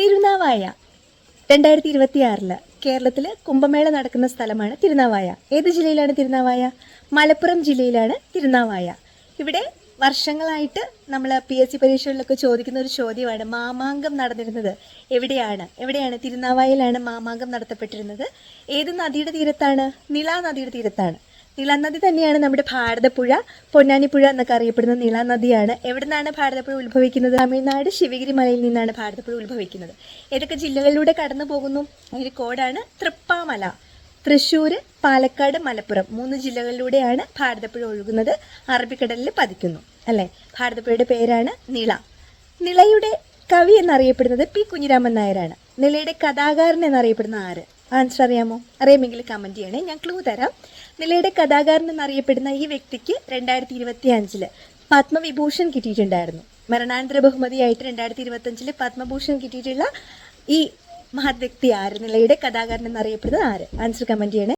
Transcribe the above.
തിരുനാവായ 2026 കേരളത്തിൽ കുംഭമേള നടക്കുന്ന സ്ഥലമാണ് തിരുനാവായ. ഏത് ജില്ലയിലാണ് തിരുനാവായ? മലപ്പുറം ജില്ലയിലാണ് തിരുനാവായ. ഇവിടെ വർഷങ്ങളായിട്ട് നമ്മൾ PSC പരീക്ഷകളിലൊക്കെ ചോദിക്കുന്ന ഒരു ചോദ്യമാണ്, മാമാങ്കം നടന്നിരുന്നത് എവിടെയാണ്? തിരുനാവായയിലാണ് മാമാങ്കം നടത്തപ്പെട്ടിരുന്നത്. ഏത് നദിയുടെ തീരത്താണ്? നിള നദിയുടെ തീരത്താണ്. നിള നദി തന്നെയാണ് നമ്മുടെ ഭാരതപ്പുഴ, പൊന്നാനിപ്പുഴ എന്നൊക്കെ അറിയപ്പെടുന്ന നിള നദിയാണ്. എവിടെ നിന്നാണ് ഭാരതപ്പുഴ ഉത്ഭവിക്കുന്നത്? തമിഴ്നാട് ശിവഗിരി മലയിൽ നിന്നാണ് ഭാരതപ്പുഴ ഉത്ഭവിക്കുന്നത്. ഏതൊക്കെ ജില്ലകളിലൂടെ കടന്നു പോകുന്നു? അതിൻ്റെ കോഡാണ് തൃപ്പാമല. തൃശ്ശൂർ, പാലക്കാട്, മലപ്പുറം 3 ജില്ലകളിലൂടെയാണ് ഭാരതപ്പുഴ ഒഴുകുന്നത്. അറബിക്കടലിൽ പതിക്കുന്നു അല്ലേ. ഭാരതപ്പുഴയുടെ പേരാണ് നിള. നിളയുടെ കവി എന്നറിയപ്പെടുന്നത് P. കുഞ്ഞിരാമൻ നായരാണ്. നിളയുടെ കഥാകാരൻ എന്നറിയപ്പെടുന്ന ആര്? ആൻസർ അറിയാമോ? അറിയാമെങ്കിൽ കമൻറ്റ് ചെയ്യണേ, ഞാൻ ക്ലൂ തരാം. നിളയുടെ കഥാകാരൻ എന്നറിയപ്പെടുന്ന ഈ വ്യക്തിക്ക് 2025 പത്മവിഭൂഷൺ കിട്ടിയിട്ടുണ്ടായിരുന്നു. മരണാനന്തര ബഹുമതിയായിട്ട് 2025 പത്മഭൂഷൺ കിട്ടിയിട്ടുള്ള ഈ മഹത് വ്യക്തി ആര്? നിളയുടെ കഥാകാരൻ എന്നറിയപ്പെടുന്നത് ആര്? ആൻസർ കമൻറ്റ് ചെയ്യണേ.